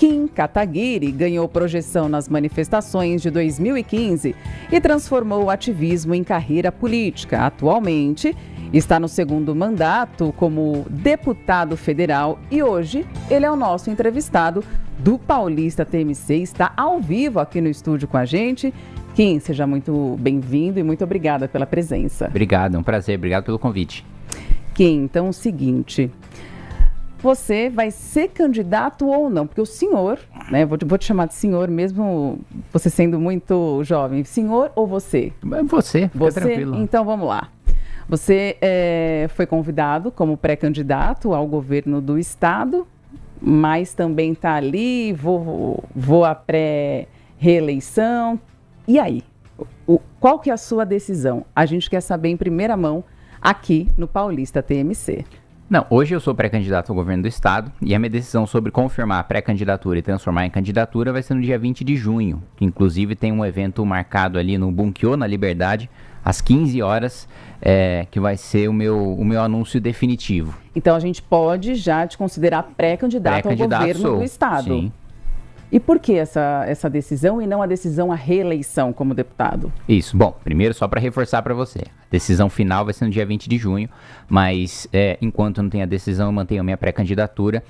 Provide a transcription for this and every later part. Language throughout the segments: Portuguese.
Kim Kataguiri ganhou projeção nas manifestações de 2015 e transformou o ativismo em carreira política. Atualmente, está no segundo mandato como deputado federal e hoje ele é o nosso entrevistado do Paulista TMC. Está ao vivo aqui no estúdio com a gente. Kim, seja muito bem-vindo e muito obrigada pela presença. Obrigado, é um prazer. Obrigado pelo convite. Kim, então é o seguinte, você vai ser candidato ou não? Porque o senhor, né, vou te chamar de senhor mesmo você sendo muito jovem. Senhor ou você? Você, fica tranquilo. Então vamos lá. Você foi convidado como pré-candidato ao governo do estado, mas também está ali, vou à pré-reeleição. E aí? Qual que é a sua decisão? A gente quer saber em primeira mão aqui no Paulista TMC. Não, hoje eu sou pré-candidato ao governo do estado e a minha decisão sobre confirmar a pré-candidatura e transformar em candidatura vai ser no dia 20 de junho, que inclusive tem um evento marcado ali no Bunkiô, na Liberdade, às 15 horas, que vai ser o meu anúncio definitivo. Então a gente pode já te considerar pré-candidato ao governo do estado. Sim. E por que essa decisão e não a decisão à reeleição como deputado? Isso. Bom, primeiro só para reforçar para você, a decisão final vai ser no dia 20 de junho, mas enquanto não tem a decisão eu mantenho a minha pré-candidatura.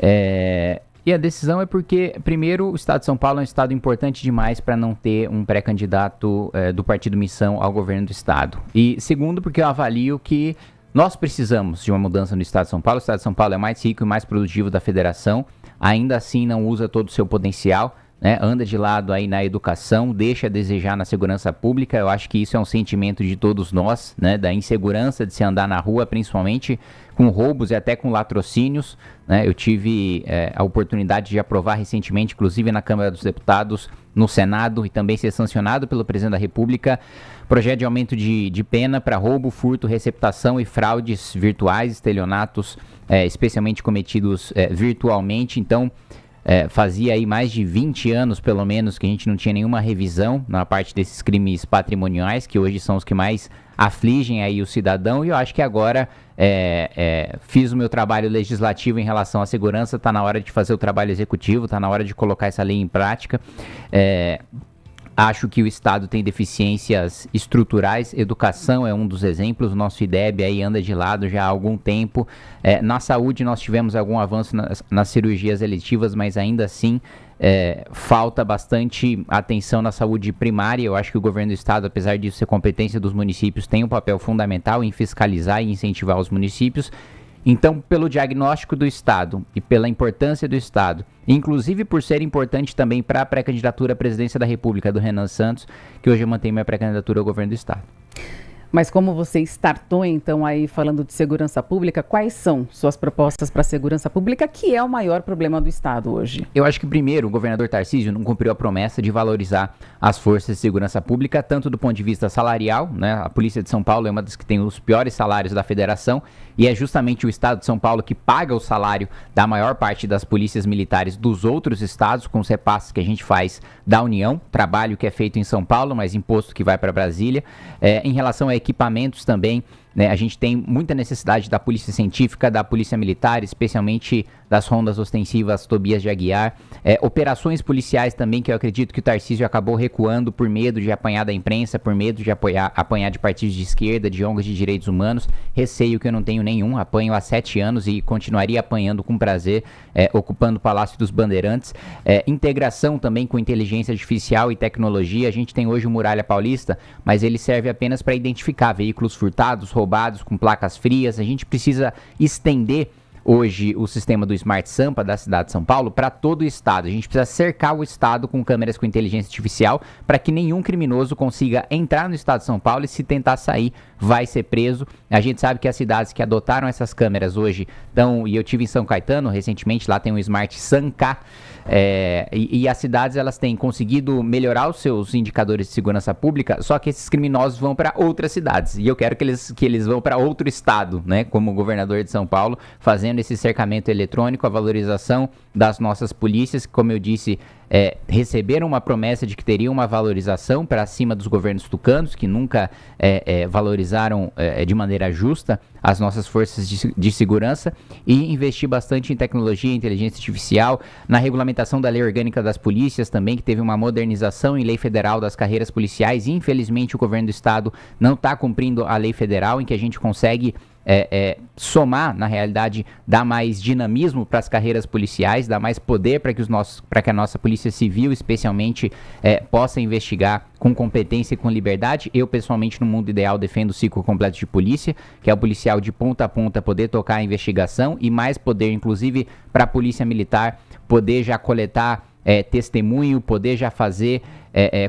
E a decisão é porque, primeiro, o estado de São Paulo é um estado importante demais para não ter um pré-candidato do Partido Missão ao governo do estado. E segundo, porque eu avalio que nós precisamos de uma mudança no estado de São Paulo. O estado de São Paulo é mais rico e mais produtivo da federação, ainda assim não usa todo o seu potencial, né? Anda de lado aí na educação, deixa a desejar na segurança pública. Eu acho que isso é um sentimento de todos nós, né? Da insegurança de se andar na rua, principalmente com roubos e até com latrocínios, né? Eu tive a oportunidade de aprovar recentemente, inclusive na Câmara dos Deputados, no Senado, e também ser sancionado pelo Presidente da República, projeto de aumento de pena para roubo, furto, receptação e fraudes virtuais, estelionatos, especialmente cometidos virtualmente. Então, fazia aí mais de 20 anos, pelo menos, que a gente não tinha nenhuma revisão na parte desses crimes patrimoniais, que hoje são os que mais afligem aí o cidadão, e eu acho que agora fiz o meu trabalho legislativo em relação à segurança, está na hora de fazer o trabalho executivo, está na hora de colocar essa lei em prática. Acho que o Estado tem deficiências estruturais, educação é um dos exemplos, o nosso IDEB aí anda de lado já há algum tempo. Na saúde nós tivemos algum avanço nas cirurgias eletivas, mas ainda assim falta bastante atenção na saúde primária. Eu acho que o governo do Estado, apesar disso ser competência dos municípios, tem um papel fundamental em fiscalizar e incentivar os municípios. Então, pelo diagnóstico do Estado e pela importância do Estado, inclusive por ser importante também para a pré-candidatura à presidência da República do Renan Santos, que hoje eu mantenho minha pré-candidatura ao governo do Estado. Mas como você startou, então, aí falando de segurança pública, quais são suas propostas para a segurança pública, que é o maior problema do Estado hoje? Eu acho que, primeiro, o governador Tarcísio não cumpriu a promessa de valorizar as forças de segurança pública, tanto do ponto de vista salarial, né? A Polícia de São Paulo é uma das que tem os piores salários da federação, e é justamente o Estado de São Paulo que paga o salário da maior parte das polícias militares dos outros estados, com os repasses que a gente faz da União, trabalho que é feito em São Paulo, mas imposto que vai para Brasília. Em relação a equipamentos também, né, a gente tem muita necessidade da polícia científica, da polícia militar, especialmente das rondas ostensivas Tobias de Aguiar, operações policiais também, que eu acredito que o Tarcísio acabou recuando por medo de apanhar da imprensa, por medo de apanhar de partidos de esquerda, de ONGs de direitos humanos. Receio que eu não tenho nenhum, apanho há 7 anos e continuaria apanhando com prazer, ocupando o Palácio dos Bandeirantes. Integração também com inteligência artificial e tecnologia. A gente tem hoje o Muralha Paulista, mas ele serve apenas para identificar veículos furtados, roubados, com placas frias. A gente precisa estender hoje o sistema do Smart Sampa da cidade de São Paulo para todo o estado. A gente precisa cercar o estado com câmeras com inteligência artificial para que nenhum criminoso consiga entrar no estado de São Paulo e, se tentar sair, vai ser preso. A gente sabe que as cidades que adotaram essas câmeras hoje estão, e eu tive em São Caetano recentemente, lá tem o Smart Sanca, e as cidades elas têm conseguido melhorar os seus indicadores de segurança pública, só que esses criminosos vão para outras cidades, e eu quero que eles vão para outro estado, né, como o governador de São Paulo, fazendo fazendo esse cercamento eletrônico, a valorização das nossas polícias, que, como eu disse, receberam uma promessa de que teriam uma valorização para cima dos governos tucanos, que nunca valorizaram de maneira justa as nossas forças de segurança, e investir bastante em tecnologia, inteligência artificial, na regulamentação da lei orgânica das polícias também, que teve uma modernização em lei federal das carreiras policiais, e infelizmente o governo do estado não está cumprindo a lei federal, em que a gente consegue somar, na realidade, dar mais dinamismo para as carreiras policiais, dar mais poder para que a nossa polícia civil, especialmente, possa investigar com competência e com liberdade. Eu, pessoalmente, no mundo ideal, defendo o ciclo completo de polícia, que é o policial de ponta a ponta poder tocar a investigação, e mais poder, inclusive, para a polícia militar poder já coletar testemunho, poder já fazer,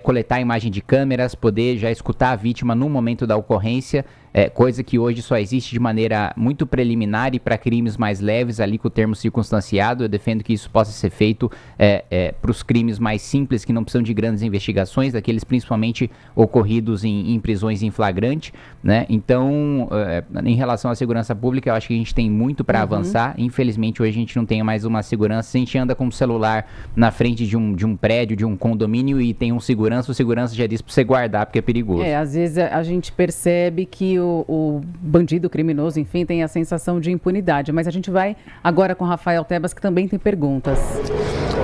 coletar imagem de câmeras, poder já escutar a vítima no momento da ocorrência, coisa que hoje só existe de maneira muito preliminar e para crimes mais leves, ali com o termo circunstanciado. Eu defendo que isso possa ser feito para os crimes mais simples, que não precisam de grandes investigações, daqueles principalmente ocorridos em prisões em flagrante, né? Então, em relação à segurança pública, eu acho que a gente tem muito para avançar. Infelizmente, hoje a gente não tem mais uma segurança. Se a gente anda com o celular na frente de um prédio, de um condomínio, e tem um segurança, o segurança já diz para você guardar, porque é perigoso. Às vezes a gente percebe que o bandido, criminoso, enfim, tem a sensação de impunidade. Mas a gente vai agora com Rafael Tebas, que também tem perguntas.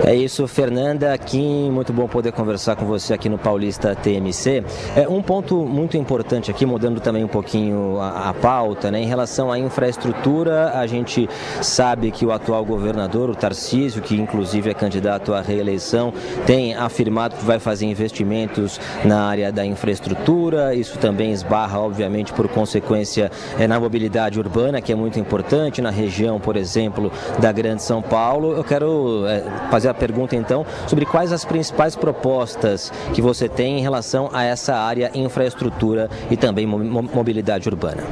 É isso, Fernanda, Kim, muito bom poder conversar com você aqui no Paulista TMC. Um ponto muito importante aqui, mudando também um pouquinho a pauta, né? Em relação à infraestrutura, a gente sabe que o atual governador, o Tarcísio, que inclusive é candidato à reeleição, tem afirmado que vai fazer investimentos na área da infraestrutura. Isso também esbarra, obviamente, por consequência na mobilidade urbana, que é muito importante na região, por exemplo, da Grande São Paulo. Eu quero fazer a pergunta, então, sobre quais as principais propostas que você tem em relação a essa área infraestrutura e também mobilidade urbana.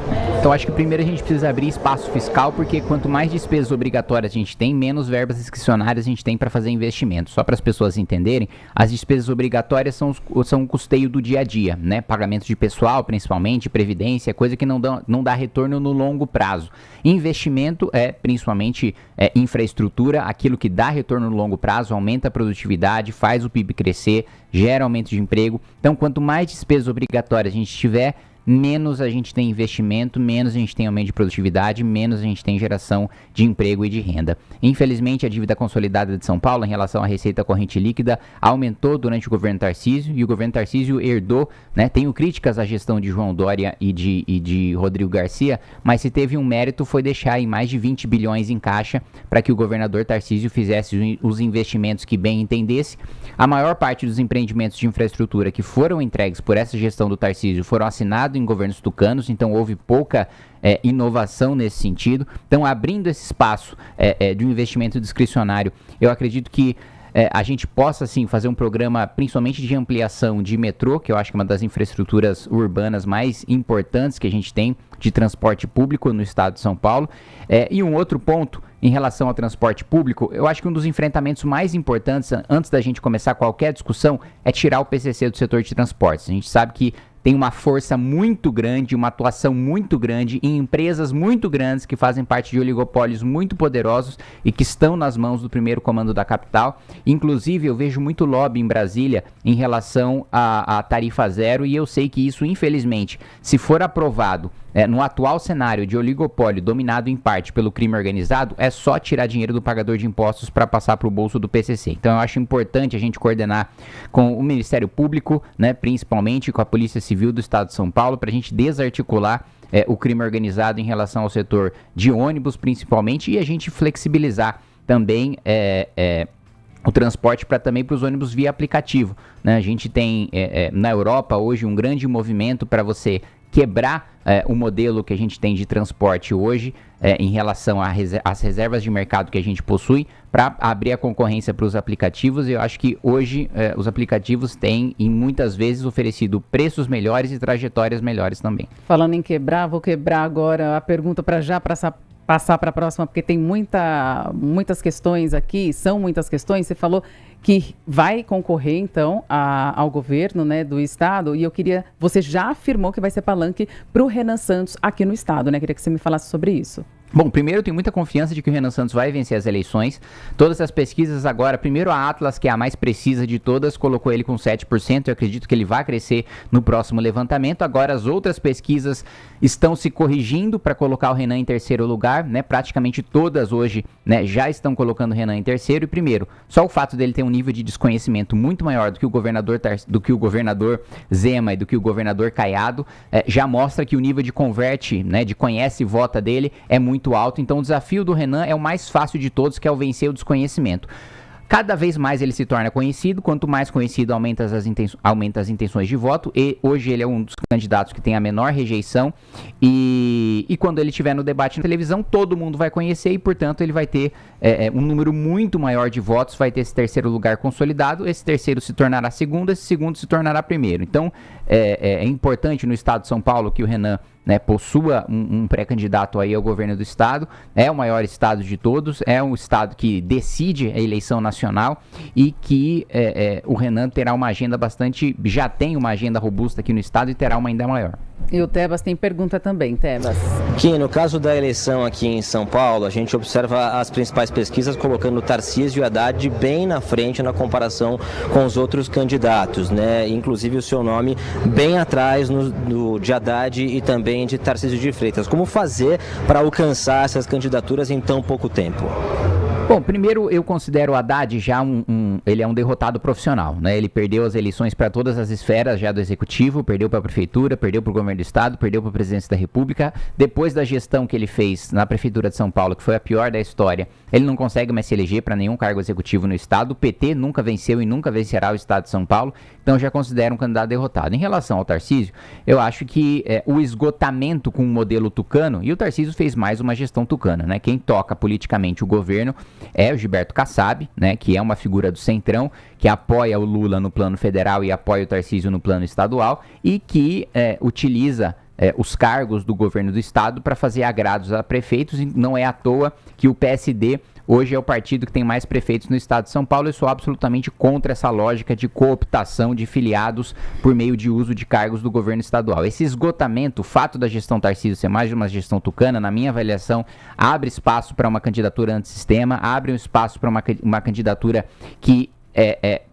Eu acho que primeiro a gente precisa abrir espaço fiscal, porque quanto mais despesas obrigatórias a gente tem, menos verbas discricionárias a gente tem para fazer investimento. Só para as pessoas entenderem, as despesas obrigatórias são o custeio do dia a dia, né? Pagamento de pessoal, principalmente, previdência, coisa que não dá retorno no longo prazo. Investimento principalmente infraestrutura, aquilo que dá retorno no longo prazo, aumenta a produtividade, faz o PIB crescer, gera aumento de emprego. Então, quanto mais despesas obrigatórias a gente tiver, menos a gente tem investimento, menos a gente tem aumento de produtividade, menos a gente tem geração de emprego e de renda. Infelizmente, a dívida consolidada de São Paulo em relação à receita corrente líquida aumentou durante o governo Tarcísio, e o governo Tarcísio herdou, né? Tenho críticas à gestão de João Dória e de Rodrigo Garcia, mas se teve um mérito foi deixar aí mais de 20 bilhões em caixa para que o governador Tarcísio fizesse os investimentos que bem entendesse. A maior parte dos empreendimentos de infraestrutura que foram entregues por essa gestão do Tarcísio foram assinados em governos tucanos, então houve pouca inovação nesse sentido. Então, abrindo esse espaço de um investimento discricionário, eu acredito que a gente possa, sim, fazer um programa, principalmente de ampliação de metrô, que eu acho que é uma das infraestruturas urbanas mais importantes que a gente tem de transporte público no estado de São Paulo. E um outro ponto em relação ao transporte público, eu acho que um dos enfrentamentos mais importantes, antes da gente começar qualquer discussão, é tirar o PCC do setor de transportes. A gente sabe que tem uma força muito grande, uma atuação muito grande em empresas muito grandes que fazem parte de oligopólios muito poderosos e que estão nas mãos do primeiro comando da capital. Inclusive, eu vejo muito lobby em Brasília em relação à tarifa zero, e eu sei que isso, infelizmente, se for aprovado no atual cenário de oligopólio dominado em parte pelo crime organizado, é só tirar dinheiro do pagador de impostos para passar para o bolso do PCC. Então eu acho importante a gente coordenar com o Ministério Público, né, principalmente com a Polícia Civil do Estado de São Paulo, para a gente desarticular o crime organizado em relação ao setor de ônibus, principalmente, e a gente flexibilizar também o transporte também para os ônibus via aplicativo, né? A gente tem na Europa hoje um grande movimento para você quebrar o modelo que a gente tem de transporte hoje em relação às reservas de mercado que a gente possui, para abrir a concorrência para os aplicativos. Eu acho que hoje os aplicativos têm, e muitas vezes, oferecido preços melhores e trajetórias melhores também. Falando em quebrar, vou quebrar agora a pergunta para já passar para a próxima, porque tem muitas questões aqui, são muitas questões. Você falou que vai concorrer, então, ao governo, né, do estado, e você já afirmou que vai ser palanque para o Renan Santos aqui no estado, né? Queria que você me falasse sobre isso. Bom, primeiro eu tenho muita confiança de que o Renan Santos vai vencer as eleições. Todas as pesquisas agora, primeiro a Atlas, que é a mais precisa de todas, colocou ele com 7%. Eu acredito que ele vai crescer no próximo levantamento. Agora as outras pesquisas estão se corrigindo para colocar o Renan em terceiro lugar, né? Praticamente todas hoje, né, já estão colocando o Renan em terceiro. E primeiro, só o fato dele ter um nível de desconhecimento muito maior do que o governador Zema e do que o governador Caiado, já mostra que o nível de converte, né, de conhece e vota dele é muito alto. Então o desafio do Renan é o mais fácil de todos, que é o vencer o desconhecimento. Cada vez mais ele se torna conhecido, quanto mais conhecido aumenta as intenções de voto, e hoje ele é um dos candidatos que tem a menor rejeição, e quando ele estiver no debate na televisão, todo mundo vai conhecer e, portanto, ele vai ter um número muito maior de votos, vai ter esse terceiro lugar consolidado, esse terceiro se tornará segundo, esse segundo se tornará primeiro. Então, é importante no estado de São Paulo que o Renan, né, possua um pré-candidato aí ao governo do estado. É o maior estado de todos, é um estado que decide a eleição nacional e que o Renan terá uma agenda já tem uma agenda robusta aqui no estado e terá uma ainda maior. E o Tebas tem pergunta também, Tebas. Que no caso da eleição aqui em São Paulo, a gente observa as principais pesquisas colocando o Tarcísio e o Haddad bem na frente na comparação com os outros candidatos, né? Inclusive o seu nome bem atrás de Haddad e também de Tarcísio de Freitas. Como fazer para alcançar essas candidaturas em tão pouco tempo? Bom, primeiro eu considero o Haddad já ele é um derrotado profissional, né? Ele perdeu as eleições para todas as esferas já do executivo, perdeu para a prefeitura, perdeu para o governo do estado, perdeu para a presidência da república. Depois da gestão que ele fez na prefeitura de São Paulo, que foi a pior da história, ele não consegue mais se eleger para nenhum cargo executivo no estado. O PT nunca venceu e nunca vencerá o estado de São Paulo, então eu já considero um candidato derrotado. Em relação ao Tarcísio, eu acho que o esgotamento com o modelo tucano, e o Tarcísio fez mais uma gestão tucana, né? Quem toca politicamente o governo é o Gilberto Kassab, né, que é uma figura do Centrão, que apoia o Lula no plano federal e apoia o Tarcísio no plano estadual e que utiliza os cargos do governo do estado para fazer agrados a prefeitos. E não é à toa que o PSD hoje é o partido que tem mais prefeitos no estado de São Paulo. Eu sou absolutamente contra essa lógica de cooptação de filiados por meio de uso de cargos do governo estadual. Esse esgotamento, o fato da gestão Tarcísio ser mais de uma gestão tucana, na minha avaliação, abre espaço para uma candidatura antissistema, abre um espaço para uma candidatura que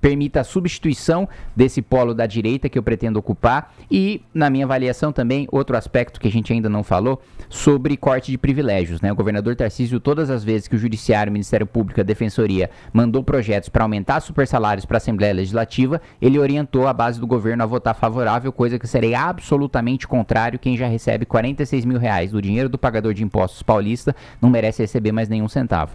permita a substituição desse polo da direita que eu pretendo ocupar. E, na minha avaliação também, outro aspecto que a gente ainda não falou, sobre corte de privilégios, né? O governador Tarcísio, todas as vezes que o Judiciário, o Ministério Público e a Defensoria mandou projetos para aumentar supersalários para a Assembleia Legislativa, ele orientou a base do governo a votar favorável, coisa que serei absolutamente contrário. Quem já recebe R$46 mil do dinheiro do pagador de impostos paulista não merece receber mais nenhum centavo.